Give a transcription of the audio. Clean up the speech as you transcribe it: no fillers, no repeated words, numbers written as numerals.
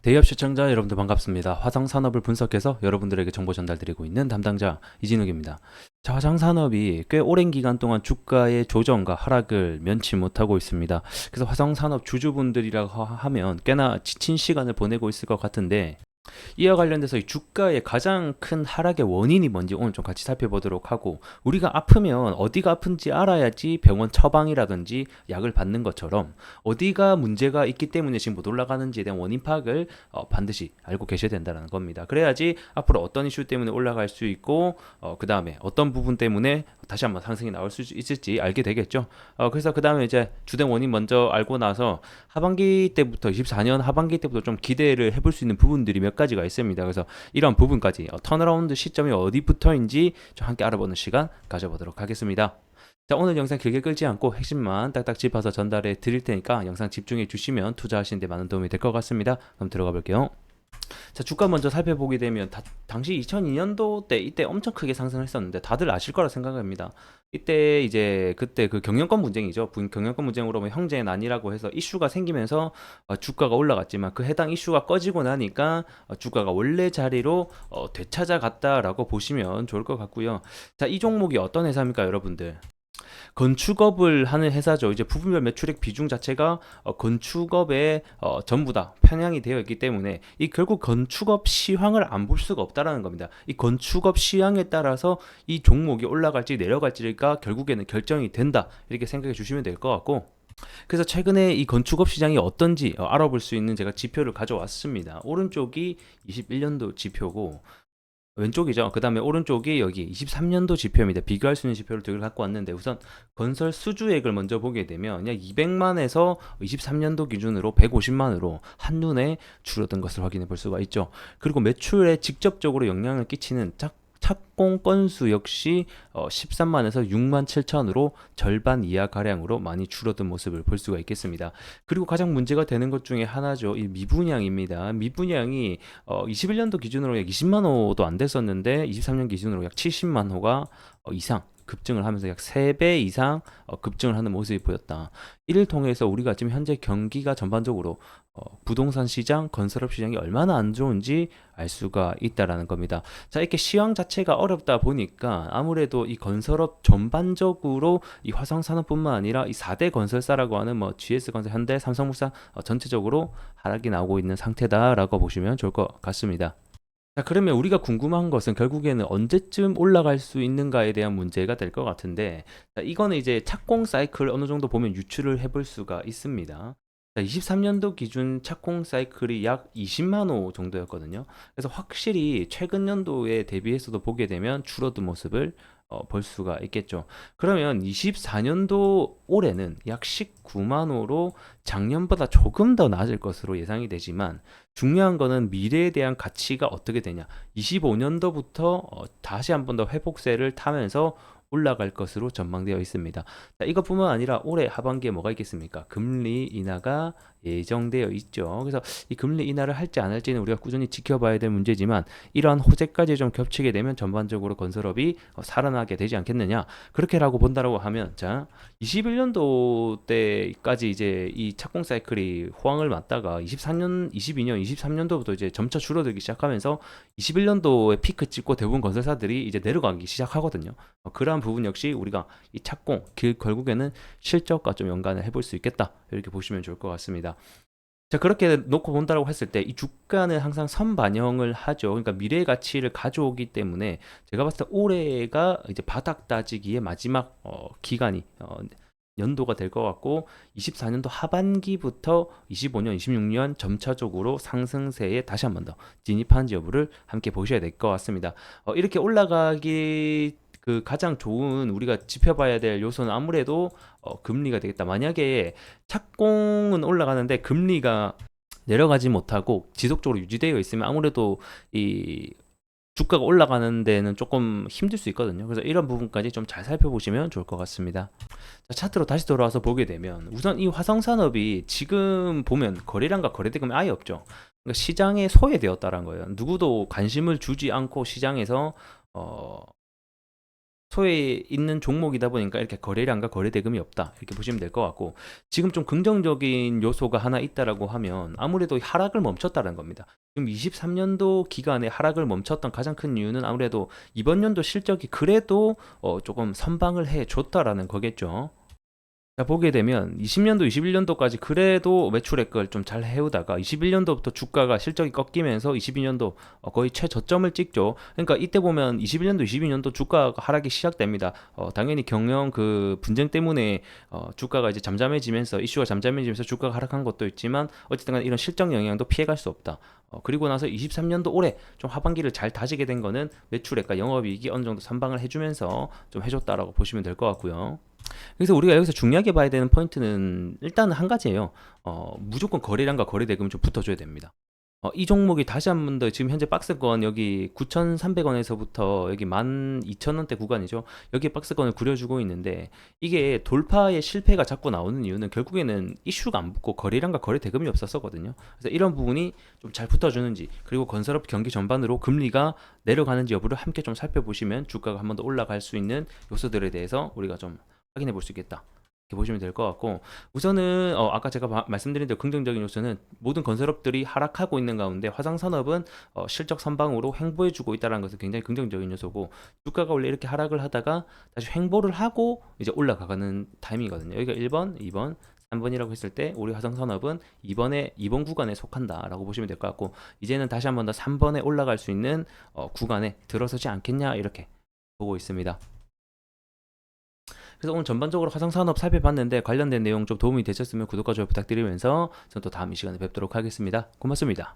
대기업 시청자 여러분들 반갑습니다. 화성산업을 분석해서 여러분들에게 정보 전달드리고 있는 담당자 이진욱입니다. 자, 화성산업이 꽤 오랜 기간 동안 주가의 조정과 하락을 면치 못하고 있습니다. 그래서 화성산업 주주분들이라고 하면 꽤나 지친 시간을 보내고 있을 것 같은데, 이와 관련돼서 이 주가의 가장 큰 하락의 원인이 뭔지 오늘 좀 같이 살펴보도록 하고, 우리가 아프면 어디가 아픈지 알아야지 병원 처방이라든지 약을 받는 것처럼 어디가 문제가 있기 때문에 지금 못 올라가는지에 대한 원인 파악을 반드시 알고 계셔야 된다는 겁니다. 그래야지 앞으로 어떤 이슈 때문에 올라갈 수 있고, 그 다음에 어떤 부분 때문에 다시 한번 상승이 나올 수 있을지 알게 되겠죠. 그래서 그 다음에 이제 주된 원인 먼저 알고 나서 하반기 때부터 24년 하반기 때부터 좀 기대를 해볼 수 있는 부분들이 몇 가지가 있습니다. 그래서 이런 부분까지 턴어라운드 시점이 어디부터인지 좀 함께 알아보는 시간 가져보도록 하겠습니다. 자, 오늘 영상 길게 끌지 않고 핵심만 딱딱 짚어서 전달해 드릴 테니까 영상 집중해 주시면 투자하시는 데 많은 도움이 될 것 같습니다. 그럼 들어가 볼게요. 자, 주가 먼저 살펴보게 되면 당시 2002년도 때 이때 엄청 크게 상승했었는데 다들 아실 거라 생각합니다. 이때 이제 그때 그 경영권 분쟁이죠. 경영권 분쟁으로 뭐 형제 난이라고 해서 이슈가 생기면서 주가가 올라갔지만 그 해당 이슈가 꺼지고 나니까 주가가 원래 자리로 되찾아갔다라고 보시면 좋을 것 같고요. 자, 이 종목이 어떤 회사입니까, 여러분들? 건축업을 하는 회사죠. 이제 부분별 매출액 비중 자체가 건축업에 전부 다 편향이 되어 있기 때문에 이 결국 건축업 시황을 안 볼 수가 없다라는 겁니다. 이 건축업 시황에 따라서 이 종목이 올라갈지 내려갈지가 결국에는 결정이 된다, 이렇게 생각해 주시면 될 것 같고, 그래서 최근에 이 건축업 시장이 어떤지 알아볼 수 있는 제가 지표를 가져왔습니다. 오른쪽이 21년도 지표고 왼쪽이죠. 그 다음에 오른쪽이 여기 23년도 지표입니다. 비교할 수 있는 지표를 두 개를 갖고 왔는데, 우선 건설 수주액을 먼저 보게 되면 약 200만에서 23년도 기준으로 150만으로 한눈에 줄어든 것을 확인해 볼 수가 있죠. 그리고 매출에 직접적으로 영향을 끼치는 착공 건수 역시 13만에서 6만 7천으로 절반 이하 가량으로 많이 줄어든 모습을 볼 수가 있겠습니다. 그리고 가장 문제가 되는 것 중에 하나죠. 이 미분양입니다. 미분양이 21년도 기준으로 약 20만 호도 안 됐었는데 23년 기준으로 약 70만 호가 이상 급증을 하면서 약 3배 이상 급증을 하는 모습이 보였다. 이를 통해서 우리가 지금 현재 경기가 전반적으로 부동산 시장, 건설업 시장이 얼마나 안 좋은지 알 수가 있다라는 겁니다. 자, 이렇게 시황 자체가 어렵다 보니까 아무래도 이 건설업 전반적으로 이 화성산업뿐만 아니라 이 4대 건설사라고 하는 뭐 GS건설, 현대, 삼성물산 전체적으로 하락이 나오고 있는 상태다라고 보시면 좋을 것 같습니다. 자, 그러면 우리가 궁금한 것은 결국에는 언제쯤 올라갈 수 있는가에 대한 문제가 될 것 같은데, 자, 이거는 이제 착공 사이클 어느 정도 보면 유추를 해볼 수가 있습니다. 자, 23년도 기준 착공 사이클이 약 20만 호 정도였거든요. 그래서 확실히 최근 연도에 대비해서도 보게 되면 줄어든 모습을 볼 수가 있겠죠. 그러면 24년도 올해는 약 19만 호로 작년보다 조금 더 낮을 것으로 예상이 되지만, 중요한 거는 미래에 대한 가치가 어떻게 되냐. 25년도부터 다시 한 번 더 회복세를 타면서 올라갈 것으로 전망되어 있습니다. 자, 이것뿐만 아니라 올해 하반기에 뭐가 있겠습니까? 금리 인하가 예정되어 있죠. 그래서 이 금리 인하를 할지 안 할지는 우리가 꾸준히 지켜봐야 될 문제지만, 이러한 호재까지 좀 겹치게 되면 전반적으로 건설업이 살아나게 되지 않겠느냐. 그렇게라고 본다라고 하면, 자, 21년도 때까지 이제 이 착공 사이클이 호황을 맞다가 24년, 22년, 23년도부터 이제 점차 줄어들기 시작하면서 21년도에 피크 찍고 대부분 건설사들이 이제 내려가기 시작하거든요. 그러한 부분 역시 우리가 이 착공, 결국에는 실적과 좀 연관을 해볼 수 있겠다, 이렇게 보시면 좋을 것 같습니다. 자, 그렇게 놓고 본다라고 했을 때 이 주가는 항상 선반영을 하죠. 그러니까 미래의 가치를 가져오기 때문에 제가 봤을 때 올해가 이제 바닥 다지기의 마지막 기간이 연도가 될 것 같고, 24년도 하반기부터 25년, 26년 점차적으로 상승세에 다시 한 번 더 진입하는지 여부를 함께 보셔야 될 것 같습니다. 이렇게 올라가기 그 가장 좋은 우리가 짚어봐야 될 요소는 아무래도 금리가 되겠다. 만약에 착공은 올라가는데 금리가 내려가지 못하고 지속적으로 유지되어 있으면 아무래도 이 주가가 올라가는 데는 조금 힘들 수 있거든요. 그래서 이런 부분까지 좀 잘 살펴보시면 좋을 것 같습니다. 자, 차트로 다시 돌아와서 보게 되면 우선 이 화성산업이 지금 보면 거래량과 거래대금이 아예 없죠. 그러니까 시장에 소외되었다는 거예요. 누구도 관심을 주지 않고 시장에서 어, 소에 있는 종목이다 보니까 이렇게 거래량과 거래 대금이 없다 이렇게 보시면 될 것 같고, 지금 좀 긍정적인 요소가 하나 있다라고 하면 아무래도 하락을 멈췄다는 겁니다. 지금 23년도 기간에 하락을 멈췄던 가장 큰 이유는 아무래도 이번 연도 실적이 그래도 조금 선방을 해 줬다라는 거겠죠. 자, 보게 되면 20년도, 21년도까지 그래도 매출액을 좀 잘 해오다가 21년도부터 주가가 실적이 꺾이면서 22년도 거의 최저점을 찍죠. 그러니까 이때 보면 21년도, 22년도 주가가 하락이 시작됩니다. 당연히 경영 그 분쟁 때문에 주가가 이제 잠잠해지면서, 이슈가 잠잠해지면서 주가가 하락한 것도 있지만 어쨌든 간에 이런 실적 영향도 피해갈 수 없다. 그리고 나서 23년도 올해 좀 하반기를 잘 다지게 된 거는 매출액과 영업이익이 어느 정도 선방을 해주면서 좀 해줬다라고 보시면 될 것 같고요. 그래서 우리가 여기서 중요하게 봐야 되는 포인트는 일단 한 가지예요. 무조건 거래량과 거래 대금을 좀 붙어줘야 됩니다. 이 종목이 다시 한 번 더 지금 현재 박스권 여기 9,300원에서부터 여기 12,000원대 구간이죠. 여기에 박스권을 그려주고 있는데, 이게 돌파의 실패가 자꾸 나오는 이유는 결국에는 이슈가 안 붙고 거래량과 거래 대금이 없었거든요. 그래서 이런 부분이 좀 잘 붙어주는지, 그리고 건설업 경기 전반으로 금리가 내려가는지 여부를 함께 좀 살펴보시면 주가가 한 번 더 올라갈 수 있는 요소들에 대해서 우리가 좀 확인해 볼 수 있겠다 이렇게 보시면 될 것 같고, 우선은 아까 제가 말씀드린 대로 긍정적인 요소는 모든 건설업들이 하락하고 있는 가운데 화장산업은 실적 선방으로 횡보해주고 있다는 것은 굉장히 긍정적인 요소고, 주가가 원래 이렇게 하락을 하다가 다시 횡보를 하고 이제 올라가는 타이밍이거든요. 여기가 1번, 2번, 3번이라고 했을 때 우리 화장산업은 2번 구간에 속한다라고 보시면 될 것 같고, 이제는 다시 한 번 더 3번에 올라갈 수 있는 구간에 들어서지 않겠냐 이렇게 보고 있습니다. 그래서 오늘 전반적으로 화성산업 살펴봤는데 관련된 내용 좀 도움이 되셨으면 구독과 좋아요 부탁드리면서 저는 또 다음 이 시간에 뵙도록 하겠습니다. 고맙습니다.